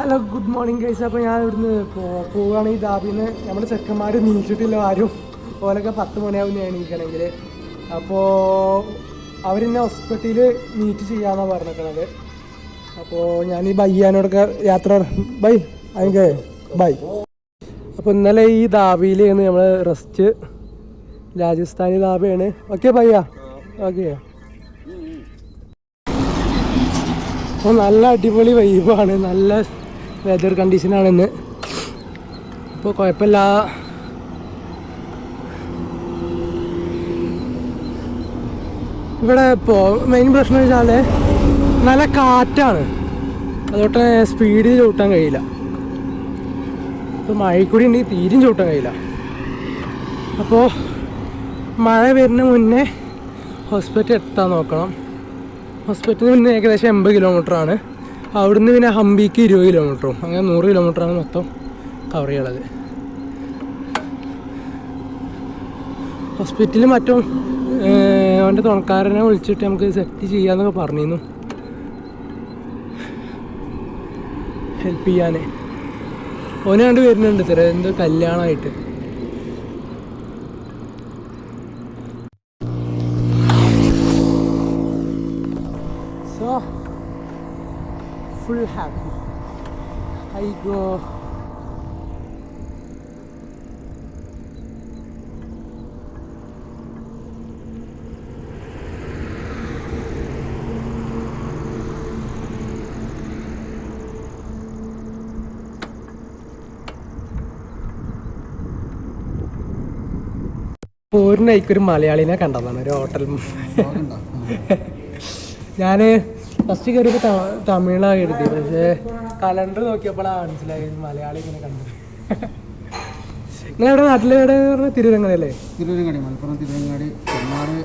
Hello good morning guys. അപ്പോൾ ഞാൻ ഇവിടുന്ന് പോവുകയാണ് ഈ ദാബിന്ന്. നമ്മുടെ ചെക്കന്മാർ നീച്ചിട്ടില്ല ആരും. ഓലൊക്കെ 10 മണിയാവും എണീക്കണമെങ്കിൽ. അപ്പോൾ അവരെന്നെ ഹോസ്പിറ്റലിൽ മീറ്റ് ചെയ്യാമെന്നാണ് പറഞ്ഞിരിക്കണത്. അപ്പോൾ ഞാൻ ഈ ബയ്യാനോടൊക്കെ യാത്ര ബൈ അതിൻ്റെ ബൈ. അപ്പോൾ ഇന്നലെ ഈ ദാബിയിൽ നമ്മൾ റെസ്റ്റ് രാജസ്ഥാനി ദാബയാണ്. ഓക്കെ ബയ്യ, ഓക്കെ. അപ്പോൾ നല്ല അടിപൊളി വൈബാണ്, നല്ല വെതർ കണ്ടീഷനാണ് ഇന്ന്. ഇപ്പോൾ കുഴപ്പമില്ല. ഇവിടെ ഇപ്പോൾ മെയിൻ പ്രശ്നം വെച്ചാൽ നല്ല കാറ്റാണ്, അതുകൊണ്ട് സ്പീഡിൽ ചവിട്ടാൻ കഴിയില്ല. ഇപ്പോൾ മഴക്കൂടി ഉണ്ടെങ്കിൽ തീരും ചവിട്ടാൻ കഴിയില്ല. അപ്പോൾ മഴ വരുന്ന മുന്നേ ഹോസ്പിറ്റൽ എത്താൻ നോക്കണം. ഹോസ്പിറ്റലിൽ നിന്ന് ഏകദേശം 80 കിലോമീറ്ററാണ്. അവിടുന്ന് പിന്നെ ഹംപിക്ക് 20 കിലോമീറ്ററും, അങ്ങനെ 100 കിലോമീറ്ററാണ് മൊത്തം കവർ ചെയ്യണത്. ഹോസ്പിറ്റലിൽ മറ്റും അവൻ്റെ തുണക്കാരനെ വിളിച്ചിട്ട് നമുക്ക് സെറ്റ് ചെയ്യാമെന്നൊക്കെ പറഞ്ഞിരുന്നു, ഹെൽപ്പ് ചെയ്യാൻ. ഓനെ കണ്ട് വരുന്നുണ്ട് ഇത്ര എന്തോ കല്യാണമായിട്ട്. So full happy I go. പോരിനേക്കൊരു മലയാളിനെ കണ്ടതാണ് ഒരു ഹോട്ടൽ. ഞാൻ ഫസ്റ്റ് കയറിയപ്പോൾ തമിഴാണ് എഴുതി, പക്ഷേ കലണ്ടർ നോക്കിയപ്പോഴാണ് മനസ്സിലായി മലയാളി ഇങ്ങനെ കണ്ടത്. നിങ്ങളെവിടെ നാട്ടിലെവിടെ പറഞ്ഞാൽ തിരുവരങ്ങാടി അല്ലേ? തിരുവരങ്ങാടി, മലപ്പുറം തിരുവരങ്ങാടി, ചെമ്മാട്,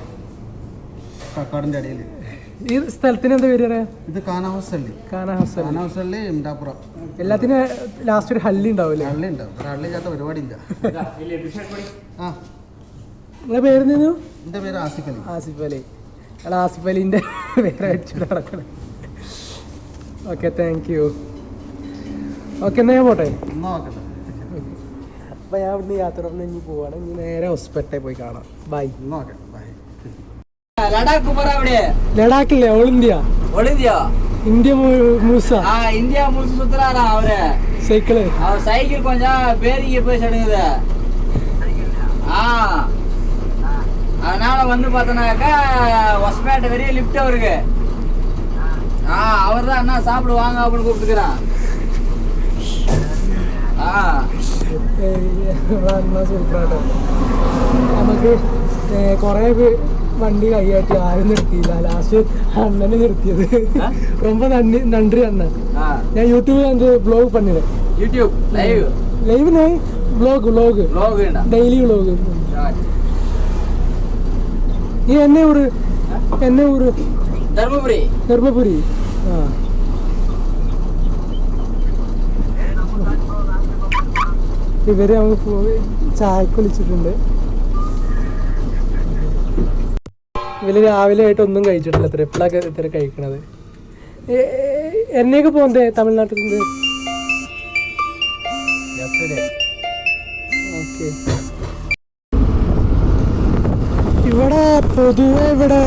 കക്കാടിൻ്റെ ഇടയിൽ. ഈ സ്ഥലത്തിന് എന്താ പേര് പറയാ? ഇത് കാനാഹൗസള്ളി. കാനാഹൗസള്ളി ഇണ്ടാപ്പുറം. എല്ലാത്തിനും ലാസ്റ്റ് ഒരു ഹള്ളി ഉണ്ടാവില്ലേ? ഹള്ളി ഉണ്ടാവും. ഹള്ളി ഇല്ലാത്ത പരിപാടിയില്ല. ആ, നിങ്ങളുടെ പേര്? എൻ്റെ പേര് ആസിഫ് അലി. ആസിഫ് അലി. അല്ല, ആസിഫ് അലിൻ്റെ പേര് അടിച്ചിട്ട് നടക്കണം. Okay, thank you. ഓക്കെ, എന്നാൽ ഞാൻ പോട്ടെ. അപ്പം ഞാൻ ഇവിടുന്ന് യാത്ര പറഞ്ഞ് ഇനി പോവാണ്. ഇനി നേരെ ഹോസ്പിറ്റലിൽ പോയി കാണാം. ബൈ. ലഡാക്കില്ലേ? All India. India Moosa. India முழுசு சுத்துறாரா அவரு. சைக்கிள் அவர் சைக்கிள் கொஞ்சம் பேரிங்க போய் சடுங்குது. அதனால வந்து பார்த்தோன்னாக்கா ஹொஸ்பேட்டை வரையும் லிஃப்ட் அவருக்கு. அவர் தான் அண்ணா சாப்பிடுவாங்க அப்படின்னு கூப்பிட்டுக்கிறான். സൂപ്പറാട്ടോ. നമുക്ക് കുറേ വണ്ടി കൈയാട്ടി ആരും നിർത്തിയില്ല. ലാസ്റ്റ് അണ്ണനെ നിർത്തിയത്. ரொம்ப നன்றി അണ്ണൻ. ഞാൻ യൂട്യൂബിൽ ബ്ലോഗ് പണിയത്. YouTube live vlog daily vlog. என்ன ஊரு? தர்மபுரி. ഇവര് നമുക്ക് ചായക്ക് വിളിച്ചിട്ടുണ്ട്. ഇവര് രാവിലെ ആയിട്ട് ഒന്നും കഴിച്ചിട്ടില്ല. എപ്പോഴൊക്കെ ഇത്ര കഴിക്കണത്. എന്നൊക്കെ പോകുന്നേ തമിഴ്നാട്ടിൽ നിന്ന്? ഓക്കെ. ഇവിടെ പൊതുവെ ഇവിടെ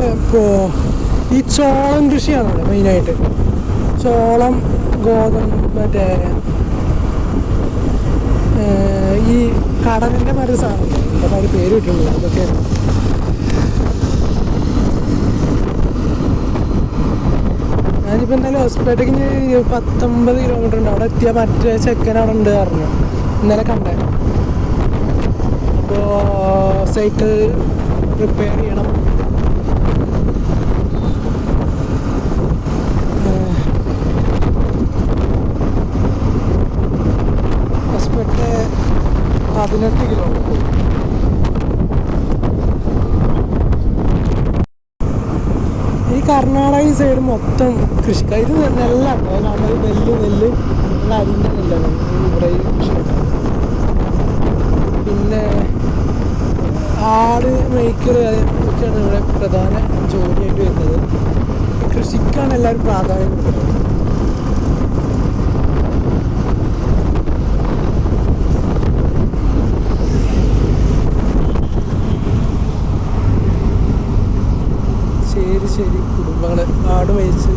ഈ ചോളം കൃഷിയാണ് മെയിനായിട്ട്. ചോളം, ഗോതമ്പ്, മറ്റേ ഈ കടലിൻ്റെ മറ്റൊരു സാധനം, അപ്പോൾ അതിന് പേര് കിട്ടുന്നില്ല. അതൊക്കെ ഞാനിപ്പോൾ എന്തായാലും ഹോസ്പിറ്റലിലേക്ക് 19 കിലോമീറ്റർ ഉണ്ട്. അവിടെ എത്തിയാൽ മറ്റേ ചെക്കൻ അവിടെ ഉണ്ട് പറഞ്ഞു, ഇന്നലെ കണ്ടേ. അപ്പോൾ സൈക്കിൾ റിപ്പയർ ചെയ്യണം. Hospital 18 kilometre. ഈ കർണാടക സൈഡ് മൊത്തം കൃഷിക്കാർ. ഇത് നെല്ലാണ്, നമ്മൾ നെല്ല് നല്ല അരിഞ്ഞ നെല്ലാണ് ഇവിടെ കൃഷിയൊക്കെ. പിന്നെ ആട് മേയ്ക്കൽ ഒക്കെയാണ് ഇവിടെ പ്രധാന ജോലിയായിട്ട് വരുന്നത്. കൃഷിക്കാണ് എല്ലാവരും പ്രാധാന്യം കൊടുക്കുന്നത്. ശരി കുടുംബങ്ങൾ ആട് മേയിച്ച്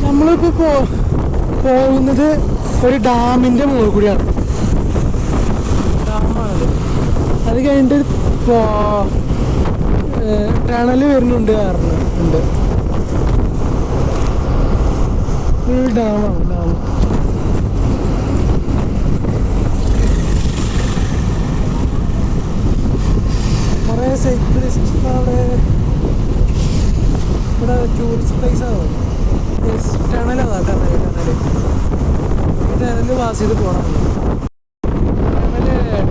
നമ്മളിപ്പോൾ പോകുന്നത് ഒരു ഡാമിൻ്റെ മുകളിൽ കൂടിയാണ്. ഡാമാണത്. അത് കഴിഞ്ഞിട്ട് ടണൽ വരുന്നുണ്ട് ഉണ്ട്. ഒരു ഡാമാണ് ഡാം. കുറേ സൈക്ലിസ്റ്റ് അവിടെ ഇവിടെ ടൂറിസ്റ്റ് പ്ലേസാണ്. ടണലാണ് ടണൽ പാസ് ചെയ്ത് പോകണം.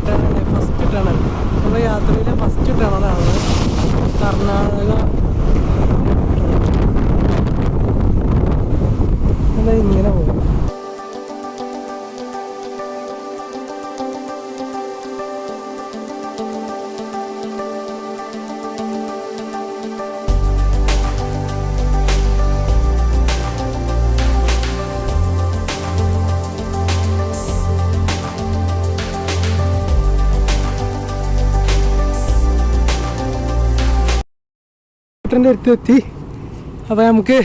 ടണൽ ഫസ്റ്റ് ടണൽ നമ്മുടെ യാത്രയിലെ ഫസ്റ്റ് ടണലാണ് കർണാടക. ഇങ്ങനെ പോകും. ൻ്റെ അടുത്തെത്തി. അപ്പോൾ നമുക്ക്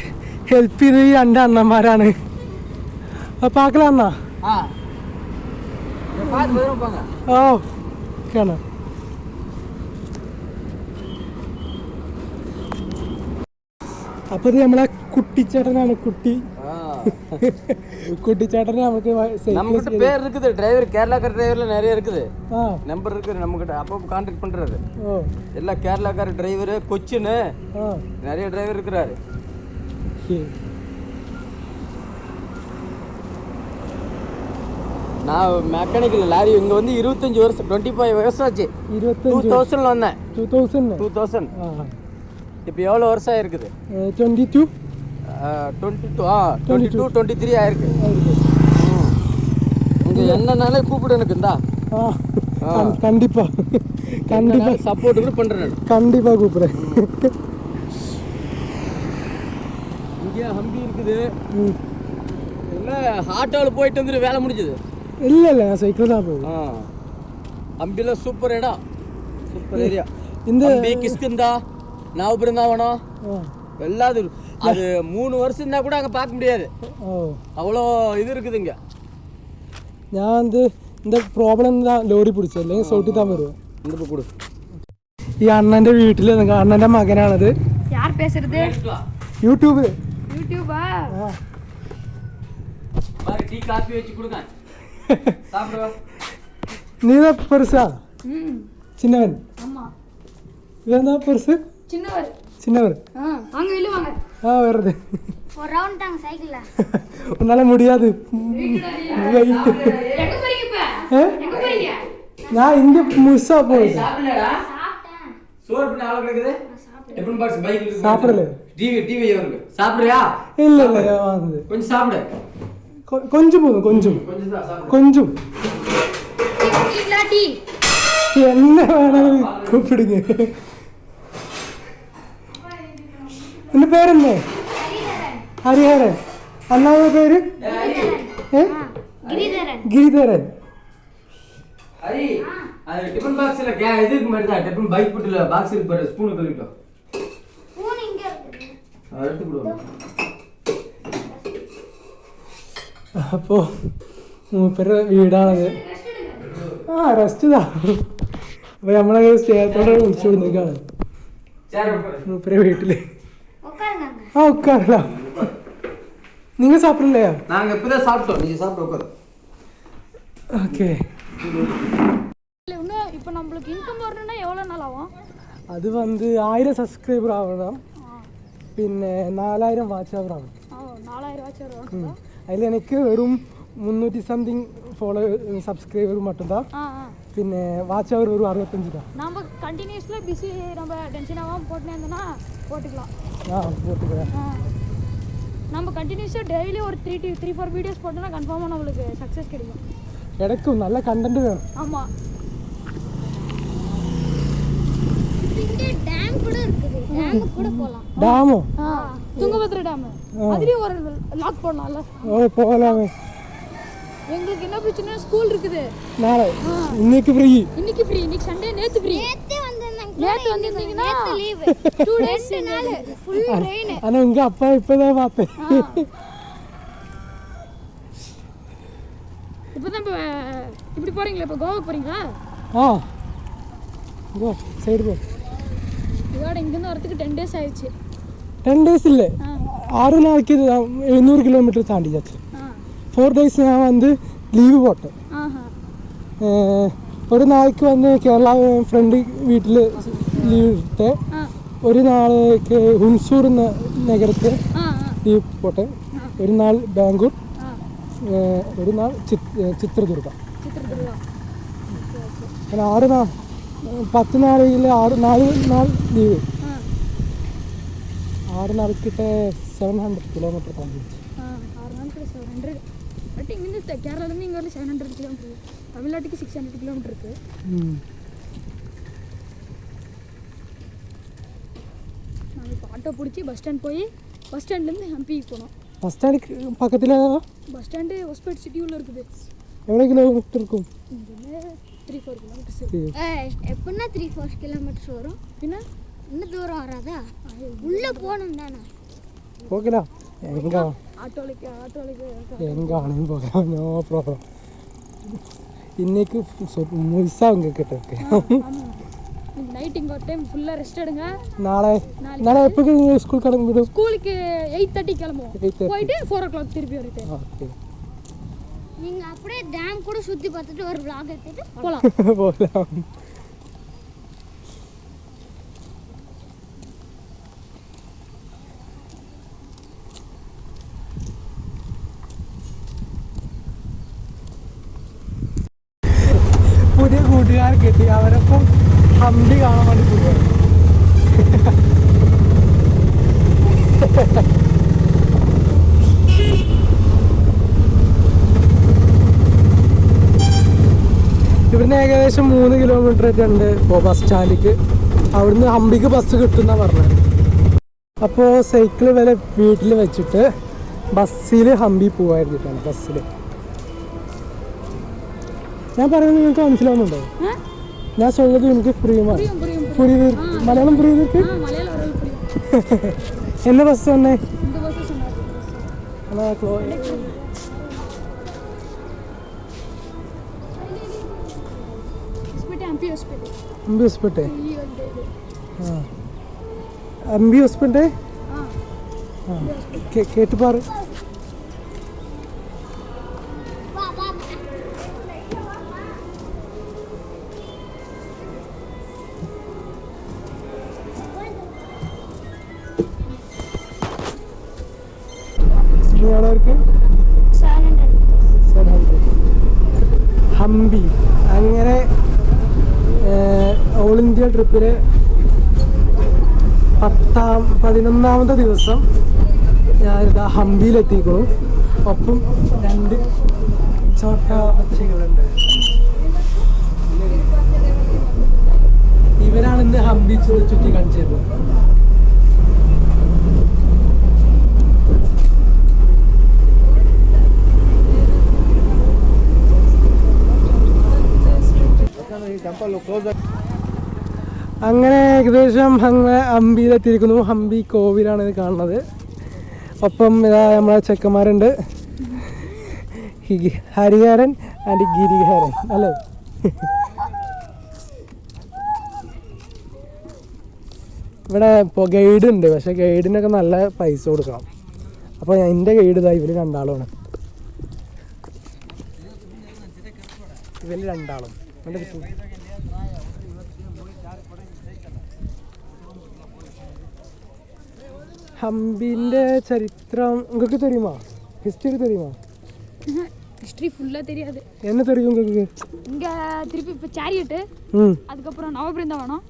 ഹെൽപ്പ് ചെയ്ത് ഈ 2 അണ്ണന്മാരാണ്. അപ്പോൾ ആക്കലാന്നാ ഓ കാണാം. അപ്പോൾ ഇത് നമ്മളെ കുട്ടിച്ചേട്ടനാണ്. குட்டிச்சாட்டனே நமக்கு நம்மகிட்ட பேர் இருக்குது. டிரைவர் கேரளாக்கார டிரைவர்ல நிறைய இருக்குது. நம்பர் இருக்குது நம்மகிட்ட. அப்போ கான்டாக்ட் பண்றாரு. எல்லா கேரளாக்கார டிரைவர் கொச்சின்னு நிறைய டிரைவர் இருக்கிறாரு. நான் மெக்கானிக்கல் லாரி இங்க வந்து 25 வருஷம் 25 வருஷம் ஆச்சு. 2000ல வந்தேன். 2000 இப்போ எவ்வளவு வருஷம் இருக்குது? 22 23 ஆயிருக்கு. இங்க என்னனாலே கூப்பிடு எனக்கு. இந்தா கண்டிப்பா கண்டிப்பா சப்போர்ட் கூட பண்றேன். கண்டிப்பா கூப்பிடுறேன். இங்க ஹம்பி இருக்குது. இல்ல ஆட்டோல போயிட்டு வந்து வேலை முடிஞ்சது. இல்ல இல்ல நான் சைக்கிள் தான் போவேன். ஹம்பில சூப்பர் இடம், சூப்பர் ஏரியா. இந்த ஹம்பி கிஷ்கிந்தா நாவ் பிருந்தாவனம் எல்லாது அது 3 வருஷம் இருந்தா கூட அங்க பார்க்க முடியாது. அவ்வளோ இது இருக்குதுங்க. ഞാൻ இந்த പ്രോബ്ലം ലോറി പിടിച്ചു അല്ലെങ്കിൽ സോട്ടി താൻ വരുമോ? இந்த கொடு. ഈ അണ്ണന്റെ വീട്ടിൽ അണ്ണന്റെ മകനാണത്. யார் பேசுறது? யூடியூப். யூடியூபா? பாரு டீ காபி வச்சு கொடுங்க. சாப்பிடுவா. நீதான் பெருசா? சின்னவன். ஆமா. இவன்தான் பெருசு? சின்னவர். சின்னவர். வாங்க வெளிய வாங்க. வருது. ஒரு ரவுண்ட் தாங்க சைக்கிள்ல. உன்னால முடியாது. எங்க போறீங்க இப்ப? எங்க போறீங்க? நான் இங்க முஸ்ஸா போறேன். சாப்பிடலடா? சாப்பிட்டேன். சோறு பண்ண ஆளு இருக்குது? டிபன் பாக்ஸ் பைக்ல இருக்கு. சாப்பிடல. டிவி இருக்கு. சாப்பிடுறியா? இல்ல இல்ல வாங்குது. கொஞ்சம் சாப்பிடு. கொஞ்சம் போதும் கொஞ்சம். கொஞ்சம் தான் சாப்பிடு. கொஞ்சம். இல்லாட்டி என்ன வேணாலும் கூப்பிடுங்க. என்ன பேர் என்ன? ஹரிஹரன். அண்ணாவோட பேரு? கிரிதரன். ஹரி அது டிபன் பாக்ஸ்ல இது இருக்கு மாதிரி தான். டிபன் பைக் போட்டுல பாக்ஸ் இருக்கு பாரு. ஸ்பூன் கழுவிட்டோம். ஸ்பூன் இங்க இருக்கு. எடுத்து கொடுங்க. அப்போ മൂപ്പരുടെ വീടാണത്. റെസ്റ്റ് താ. അപ്പൊ നമ്മളെ സ്നേഹത്തോടെ വിളിച്ചു കൊടുക്കാണ് മൂപ്പരെ വീട്ടില്. உட்காரலாம். நீங்க சாப்பிடலையா? நாங்க இப்பதான் சாப்பிட்டோம். நீங்க சாப்பிட்டு உட்காரு. ஓகே. இப்போ நம்மளுக்கு இன்கம் வரணும்னா எவ்வளவு நாள் ஆகும்? அது 1000 சப்ஸ்கிரைபர் ஆகணும். പിന്നെ 4000 വാച്ച് അവർ ആവണം. 4000 വാച്ച് അവർ ആവണം. അതിൽ എനിക്ക് വെറും 300 സംതിങ് சப்ஸ்கிரைபர் மட்டும்தான். പിന്നെ வாட்ச் அவர் ஒரு 65 தான். நம்ம கண்டினியூஸ்ல பிஸி நம்ம டென்ஷன் ஆகாம போட்டுனே இருந்தோம்னா போட்டுக்கலாம். போட்டுக்கலாம். நம்ம கண்டினியூஸா டெய்லி ஒரு 3-4 வீடியோஸ் போட்டோம்னா கன்ஃபார்மா நமக்கு சக்சஸ் கிடைக்கும். கிடைக்கும். நல்ல கண்டென்ட் வேணும். ஆமா. இங்க டேம் கூட இருக்குது. டேம் கூட போலாம். டேமோ? துங்கபத்ரா டேம். அதுலயும் ஒரு லாக் போடலாம்ல. போகலாமே. எங்களுக்கு என்ன பிரச்சனை? ஸ்கூல் இருக்குது. நாளை. இன்னைக்கு ஃப்ரீ. இன்னைக்கு சண்டே. நேத்து ஃப்ரீ. நேத்து வந்தேன். நேத்து வந்திருந்தீங்கன்னா லீவ் 2 days நாள் ஃபுல் ரெயின். ஆனா உங்க அப்பா இப்பதான் பார்த்தேன். இப்பதான் இப்படி போறீங்களா? இப்போ கோவா போறீங்களா? கோ சைடு போ. இதோட இங்கிருந்து வரதுக்கு 10 days ஆயிடுச்சு. 10 days இல்லை, 6 நாளைக்கு 700 കിലോമീറ്റർ താണ്ടിച്ചാச்சு. 4 days நான் வந்து ലീവ് പോട്ടെ. ഒരു നാൾക്ക് വന്ന് കേരള ഫ്രണ്ട് വീട്ടിൽ ലീവ് എടുത്ത് ഒരു നാൾക്ക് ഹുൻസൂർ നഗരത്തിൽ ലീവ് പോട്ടെ, ഒരു നാൾ ബാംഗ്ലൂർ, ഒരു നാൾ ചിത്രദുർഗ. അങ്ങനെ 6 നാൾ 10 നാളിൽ 4 നാൾ ലീവ്. 6 നാൾക്കിട്ട് 700 കിലോമീറ്റർ താണ്ടി. 6 நாளுக்கு 700. பட் இங்கிருந்து கேரளாலேருந்து இங்கே வரல 700 கிலோமீட்டர். தமிழ்நாட்டுக்கு 600 கிலோமீட்டர் இருக்கு. நாங்கள் இப்போ ஆட்டோ பிடிச்சி பஸ் ஸ்டாண்ட் போய் பஸ் ஸ்டாண்ட்லேருந்து ஹம்பிக்கு போனோம். பஸ் ஸ்டாண்டுக்கு பக்கத்தில் பஸ் ஸ்டாண்டு ஹொஸ்பேட் சிட்டி உள்ள இருக்குது. எவ்வளோ கிலோமீட்டர் இருக்கும்? இங்கே 3-4 கிலோமீட்டர்ஸ். எப்படின்னா 3-4 கிலோமீட்டர்ஸ் வரும். பின்ன இன்னும் தூரம் வராதா? உள்ளே போகணும் தானே. போகலாம், எங்கே ஆட்டோலுக்கு எங்கே ஆனையும் போகலாம், நோ ப்ராப்ளம். இன்னைக்கு முழுசாக உங்க கிட்ட இருக்கு. நைட் இங்கே ஒரு டைம் ஃபுல்லாக ரெஸ்ட் எடுங்க. நாளை எப்போ ஸ்கூல் கிளம்பிடும்? ஸ்கூலுக்கு 8:30 கிளம்புவோம். போயிட்டு 4 o'clock திருப்பி வருது. ஓகே, நீங்கள் அப்படியே டேம் கூட சுற்றி பார்த்துட்டு ஒரு vlog எடுத்துட்டு போகலாம். போகலாம். പുതിയ കൂട്ടുകാർ കിട്ടി, അവരൊപ്പം ഹംപി കാണാൻ വേണ്ടി പോവുകയാണ്. ഇവിടുന്ന് ഏകദേശം 3 കിലോമീറ്റർ ഒക്കെ ഉണ്ട് ബസ് സ്റ്റാൻഡിലേക്ക്. അവിടുന്ന് ഹംപിക്ക് ബസ് കിട്ടുന്ന പറഞ്ഞത്. അപ്പോൾ സൈക്കിൾ വരെ വീട്ടിൽ വെച്ചിട്ട് ബസ്സിൽ ഹംപി പോവായിരുന്നിട്ടാണ്. ബസ്സിൽ ഞാൻ പറയുന്നത് നിങ്ങൾക്ക് മനസ്സിലാവുന്നുണ്ടോ? ഞാൻ சொல்றது എനിക്ക് புரியுமா? മലയാളം புரியுது? என்ன பஸ் சொன்னேன்? MP hospital. எம்பி ஹாஸ்பிட்டல் கேட்டு பாரு. ഹംപി. അങ്ങനെ ഓൾ ഇന്ത്യ ട്രിപ്പില് 11ാമത്തെ ദിവസം ഞാനിതാ ഹംപിയിലെത്തിക്കുന്നു. ഒപ്പം 2 ചോട്ട പക്ഷികളുണ്ട്. ഇവരാണ് ഇന്ന് ഹംപി ചുറ്റി കാണിച്ചത്. അങ്ങനെ ഏകദേശം അങ്ങനെ ഹംപിയിലെത്തിയിരിക്കുന്നു. ഹംപി കോവിലാണ് ഇത് കാണുന്നത്. ഒപ്പം ഇതാ നമ്മളെ ചെക്കന്മാരുണ്ട്, ഹരിഹരൻ ആൻഡ് ഗിരിഹരൻ അല്ലേ. ഇവിടെ ഇപ്പോൾ ഗൈഡ് ഉണ്ട്, പക്ഷെ ഗൈഡിനൊക്കെ നല്ല പൈസ കൊടുക്കണം. അപ്പോൾ എൻ്റെ ഗൈഡ് ഇതാ ഇവർ 2 ആളുമാണ്. ഇവർ 2 ആളും ஹம்பிൻ്റെ சரித்திரம் உங்களுக்கு தெரியுமா? ஹிஸ்டரி தெரியுமா? ஹிஸ்டரி ஃபுல்லாக தெரியாது. என்ன தெரியும் உங்களுக்கு? இங்கே திருப்பி இப்போ சேரியட்டு, அதுக்கப்புறம் நவபிருந்தாவனம்,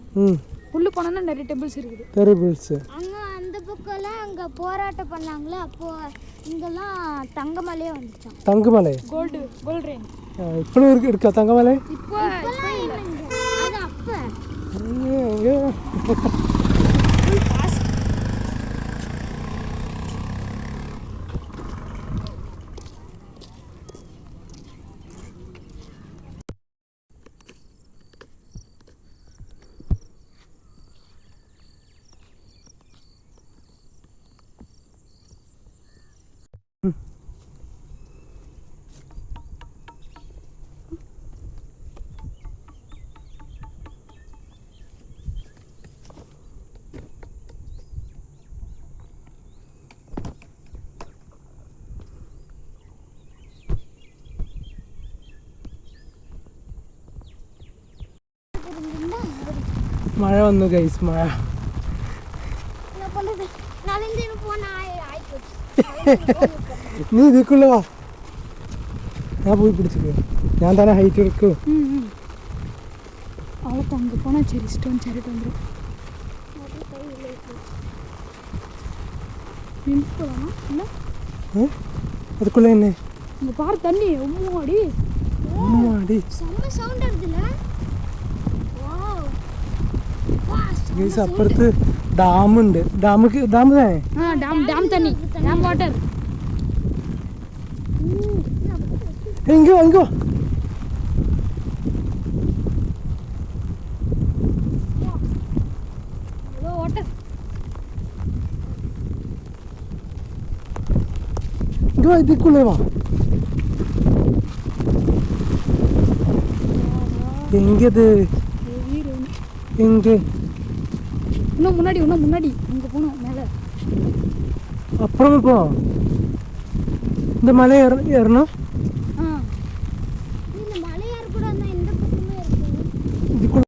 உள்ள போனோன்னா நிறைய டெம்பிள்ஸ் இருக்குது. டெம்பிள்ஸ் அங்கே அந்த பக்கம்லாம் அங்கே போராட்டம் பண்ணாங்களே, அப்போ இங்கெல்லாம் தங்கமலையே வந்துச்சான். தங்கமலை கோல்டு ரெயின் இப்போவும் இருக்கா தங்கமலை? இப்போ அது அப்போ മഴ വന്നു ഗൈസ്, മഴ. என்ன பண்றது? நலந்து போனா ஆயிப்போச்சு. നീ ഇതിക്കുള്ള വാ, ഞാൻ പോയി പിടിച്ചിട്ട് ഞാൻ തന്നെ ഹൈറ്റ് എടുക്കും. அவளுக்கு அங்கே போனால் சரி ஸ்டோன் சரிட்டு வந்துடும். நின்று போகலாமா இல்லை? அதுக்குள்ள என்ன இங்கே பாரு தண்ணி உம்மாடி അമ്മാടി. செம்ம சவுண்ட் வருதுல. வாவ். ഗൈസ് അപ്പുറത്ത് ഡാമുണ്ട്. ഡാം തന്നെ. ഡാം തണ്ണി, ഡാം വാട്ടർ. എങ്കോ എങ്കോ வாட்டர். ഇങ്ങോ ഇതിക്കുള്ളേ വാ. எங்கது எங்க? இன்னும் முன்னாடி அங்கே போகணும் மேலே. அப்புறமா போ. இந்த மலை ஏறணும். இந்த மலையார் கூட இந்த பக்கமே இருக்கு. ഇതിക്കുള്ള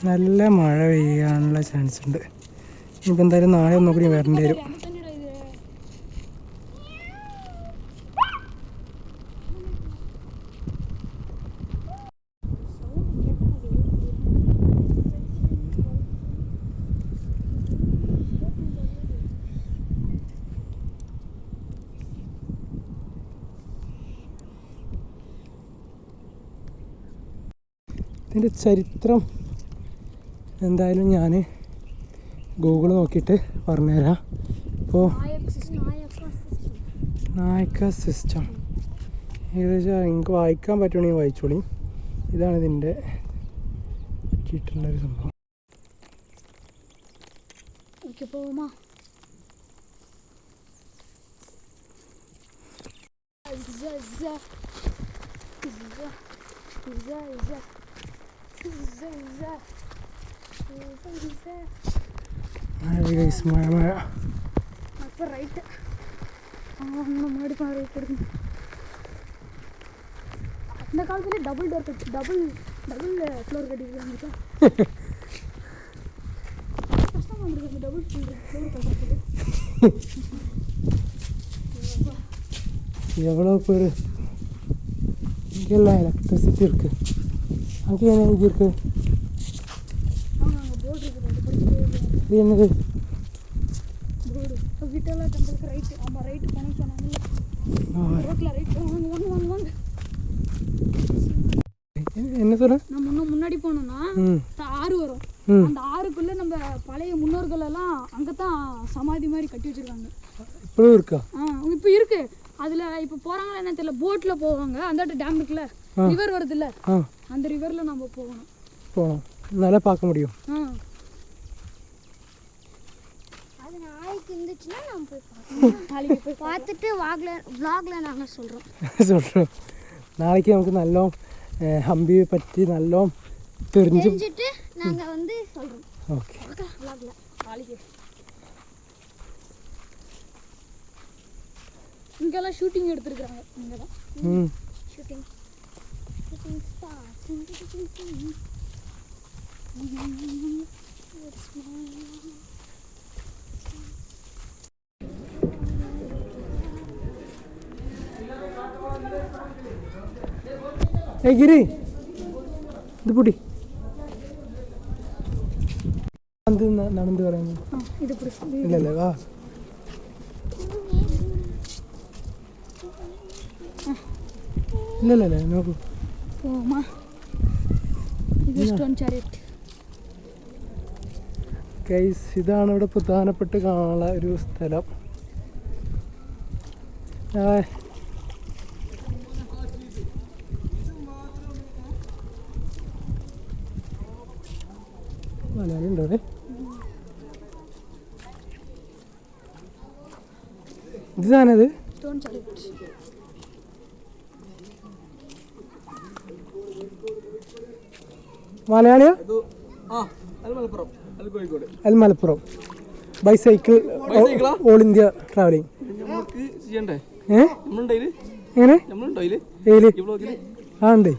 നല്ല മഴ പെയ്യാനുള്ള ചാൻസ് ഉണ്ട്. ഇനിയിപ്പോൾ എന്തായാലും നാളെ ഒന്നും കൂടി വരേണ്ടി വരും. ഇതിൻ്റെ ചരിത്രം എന്തായാലും ഞാൻ ഗൂഗിൾ നോക്കിയിട്ട് പറഞ്ഞുതരാം. ഇപ്പോൾ നായക സിസ്റ്റം ഏകദേശം എനിക്ക് വായിക്കാൻ പറ്റുകയാണെങ്കിൽ വായിച്ചോളി. ഇതാണ് ഇതിൻ്റെ പറ്റിയിട്ടുള്ളൊരു സംഭവം. ഓക്കെ പോവാ. മഴ അപ്പോൾ റൈറ്റ് முன்னாடி ரைட் எடுக்கணும். அந்த காலத்தில் டபுள் ஃப்ளோர் கட்டிருக்காங்க. கஷ்டமாக இருந்திருக்கு அந்த டபுள் ஃப்ளோர் கட்டுறதுக்கு. எவ்வளோ பேர் இங்கெல்லாம் எலக்ட்ரிசிட்டி இருக்குது. அங்கே என்ன இது இருக்குது? அங்கே போர்டு இருக்குது. இது என்னது? போர்டு விட்டலா டெம்பிளுக்கு ரைட்டு. ஆமாம் ரைட்டு போனோம்னு சொன்னாங்கல்ல. ரோட்டில் ரைட் வாங்க. என்ன சொல்ற? நம்ம முன்னாடி போனோம்னா ஆறு வரும். அந்த ஆறுக்குள்ள நம்ம பழைய முன்னோர்கள் எல்லாம் அங்கதான் சமாதி மாதிரி கட்டி வச்சிருக்காங்க. இப்பவும் இருக்கா? இப்போ இருக்கு. அதுல இப்போ போறாங்களா என்ன தெரியல. போட்ல போவாங்க. அந்த டேம் இருக்குல்ல, ரிவர் வருது இல்ல, அந்த ரிவர்ல நம்ம போகணும். நல்லா பார்க்க முடியும். அது நாளைக்கு இருந்துச்சுன்னா நம்ம போய் பார்க்கலாம். நாளைக்கு போய் பார்த்துட்டு vlogல நாங்க சொல்றோம். நாளைக்கு நமக்கு நல்லா ஹம்பியை பற்றி நல்லா தெரிஞ்சுட்டு நாங்க வந்து சொல்றோம். ஓகே. vlogல நாளைக்கு இங்கெல்லாம் ஷூட்டிங் எடுத்துருக்காங்க. இங்க தான் ஷூட்டிங் ஸ்டார். ஏய் கிரி, இது புடி. வந்து நடந்து வரேன். இது புடி. இல்ல வா. ഇല്ല നോക്കൂ. പോമാ. ഇത് സ്റ്റോൺ ചാരിയറ്റ്. ഗൈസ്, ഇതാണ് ഇവിടെ പ്രധാനപ്പെട്ട് കാണാനുള്ള ഒരു സ്ഥലം. മലയാളി ഉണ്ടോ? ഇതാണത് സ്റ്റോൺ ചാരിയറ്റ്. മലയാളിയോ? അൽ Malappuram. Bicycle all India travelling. എങ്ങനെ? ആ ഉണ്ട്.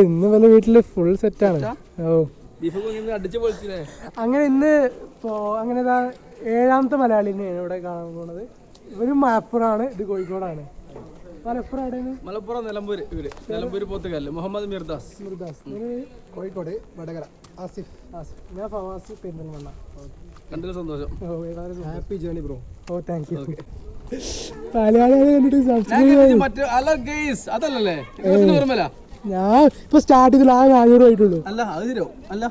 ഇന്ന് വല്ല വീട്ടില് ഫുൾ സെറ്റാണ്. ഓ അടിച്ചു പൊളിച്ചില്ലേ. അങ്ങനെ ഇന്ന് അങ്ങനെ 7ാമത്തെ മലയാളിനെയാണ് ഇവിടെ കാണാൻ പോകുന്നത്. ഇവര് മലപ്പുറമാണ്, ഇത് കോഴിക്കോടാണ്. മലപ്പുറം എവിടെയാണ്? മലപ്പുറം നിലമ്പൂര്. ഇവര് നിലമ്പൂര് പോത്തുകല്ല്. മുഹമ്മദ് മിർദാസ്. കോഴിക്കോട് വടകര. ആസിഫ്. ഞാൻ ഫവാസ് പെരിന്തൽമണ്ണ. കണ്ടതിൽ സന്തോഷം. Happy journey bro. Oh thank you. മലയാളികളെ കണ്ടിട്ട് അതല്ലേ ഞാൻ ഇപ്പൊ സ്റ്റാർട്ട് ചെയ്തില്ല, 400 ആയിട്ടുള്ളൂ. അല്ല അത് ശരിയോ അല്ല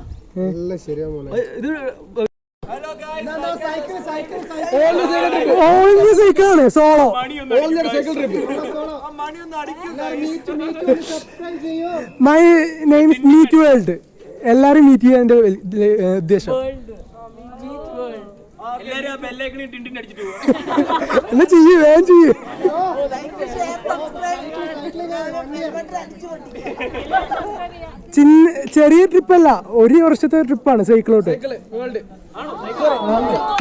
ശരിയാ ഇത് സൈക്കിളാണ് solo. My name is meet world. എല്ലാരും മീറ്റ് ചെയ്യാൻ എന്റെ ഉദ്ദേശം. എന്നാ ചെയ്യൂ, വേഗം ചെയ്യൂ. ചെറിയ ട്രിപ്പല്ല, 1 വർഷത്തെ ട്രിപ്പാണ് സൈക്കിളോട്ട്.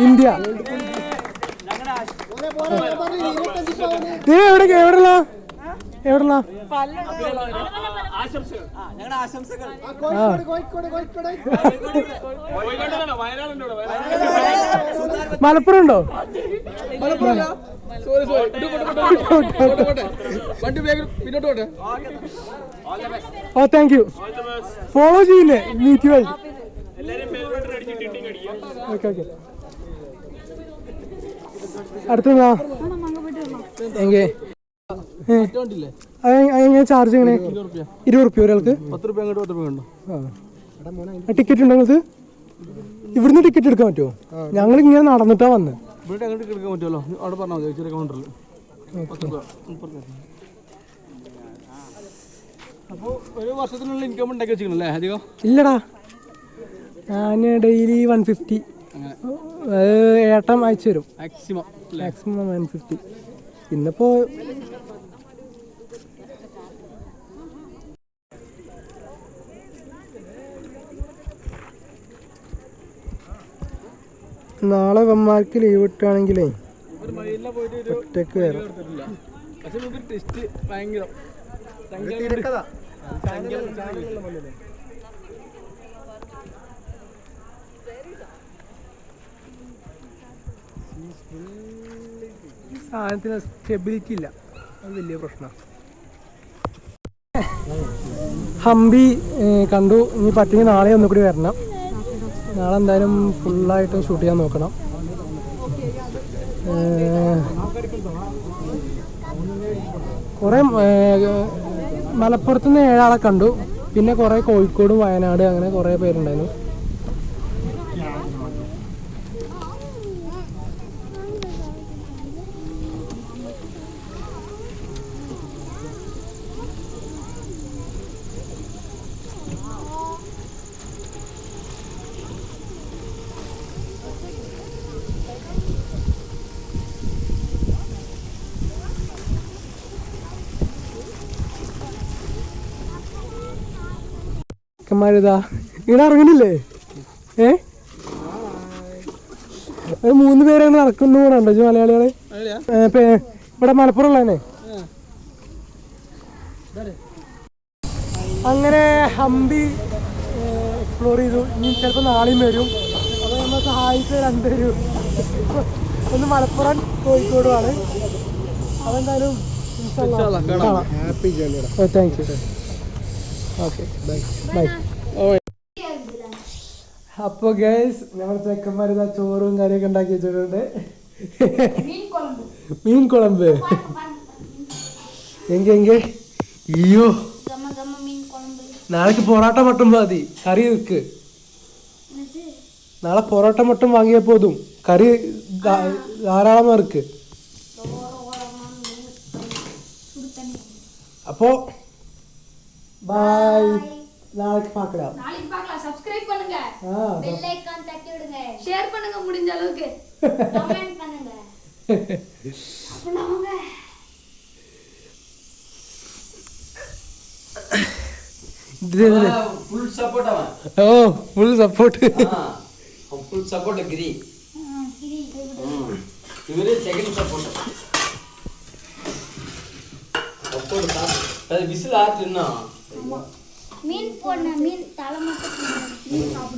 ഇന്ത്യ. എവിടെയുള്ള മലപ്പുറം ഉണ്ടോ? ഓ താങ്ക് യു. ഫോളോ ചെയ്യുന്നേ മീറ്റ് വേൾഡ്. Okay okay. അടുത്തതാ എങ്ങനെ ചാർജ് എങ്ങനെ? 20 റുപ്യ ഒരാൾക്ക്. 10 രൂപ അങ്ങോട്ട് 10 രൂപ ഉണ്ടോ? ടിക്കറ്റ് ഉണ്ടോ നിങ്ങൾക്ക്? ഇവിടുന്ന് ടിക്കറ്റ് എടുക്കാൻ പറ്റുമോ? ഞങ്ങൾ ഇങ്ങനെ നടന്നിട്ടാ വന്ന്. ഇവിടെ അങ്ങോട്ട് എടുക്കാൻ പറ്റുമല്ലോ, അവിടെ പറഞ്ഞാൽ മതി. ചെറിയ കൗണ്ടറിൽ 10 രൂപ. അപ്പോൾ ഒരു വർഷത്തിനുള്ള ഇൻകം ഉണ്ടാക്കി വെച്ചിരിക്കണല്ലേ അധികം? ഇല്ലടാ, ഞാൻ ഡെയിലി 150. ഏട്ടം അയച്ചു തരും. മാക്സിമം 150. ഇന്നിപ്പോ നാളെ വമ്മാർക്ക് ലീവ് ഇട്ടാണെങ്കിലേ ഒറ്റക്ക് വരാം. സാധനത്തിന് സ്റ്റെബിലിറ്റി ഇല്ല, അത് വലിയ പ്രശ്നമാണ്. ഹംപി കണ്ടു. ഇനി പറ്റിയ നാളെ ഒന്നുകൂടി വരണം. നാളെ എന്തായാലും ഫുള്ളായിട്ട് ഷൂട്ട് ചെയ്യാൻ നോക്കണം. കുറേ മലപ്പുറത്ത് നിന്ന് 7 ആളെ കണ്ടു. പിന്നെ കുറേ കോഴിക്കോടും വയനാട് അങ്ങനെ കുറേ പേരുണ്ടായിരുന്നു. ചെക്കന്മാരിതാ ഇങ്ങനെ ഇറങ്ങണില്ലേ? 3 പേരെ നടക്കുന്നു കൂടെ ഉണ്ടോ മലയാളികള്? ഇവിടെ മലപ്പുറം ഉള്ളതന്നെ. അങ്ങനെ ഹംപി എക്സ്പ്ലോർ ചെയ്തു. ഇനി ചിലപ്പോൾ നാളെയും വരും. അപ്പോൾ നമ്മൾ സഹായിച്ച 2 പേരും, ഒന്ന് മലപ്പുറം കോഴിക്കോടുമാണ്. അതെന്തായാലും കാണാം. Happy journey. Thank you. Okay bye. അപ്പോൾ ഗൈസ് ഞങ്ങൾ ചെക്കന്മാരിതാ ചോറും കറിയൊക്കെ ഉണ്ടാക്കി വെച്ചിട്ടുണ്ട്. മീൻ കുളമ്പ് എങ്കെ അയ്യോ, നാളേക്ക് പൊറോട്ട മട്ടും മതി, കറി വെക്ക്. നാളെ പൊറോട്ട മട്ടും വാങ്ങിയ പോതും, കറി ധാരാളം ഇറക്ക്. അപ്പോ பாய், நாளைக்கு பார்க்கலாம். சப்ஸ்கிரைப் பண்ணுங்க, பெல் ஐகான் தட்டி விடுங்க, ஷேர் பண்ணுங்க, முடிஞ்ச அளவுக்கு கமெண்ட் பண்ணுங்க. அப்பனாங்க ஃபுல் சப்போர்ட் அவன். ஓ ஃபுல் சப்போர்ட். ஃபுல் சப்போர்ட் கிரி. இவரே செகண்ட் சப்போர்ட். சப்போர்ட் அது விசில் ஆத்துன்னா மீன் போடணும் மீன் தலை மட்டும் மீன் சாப்பிடுவோம்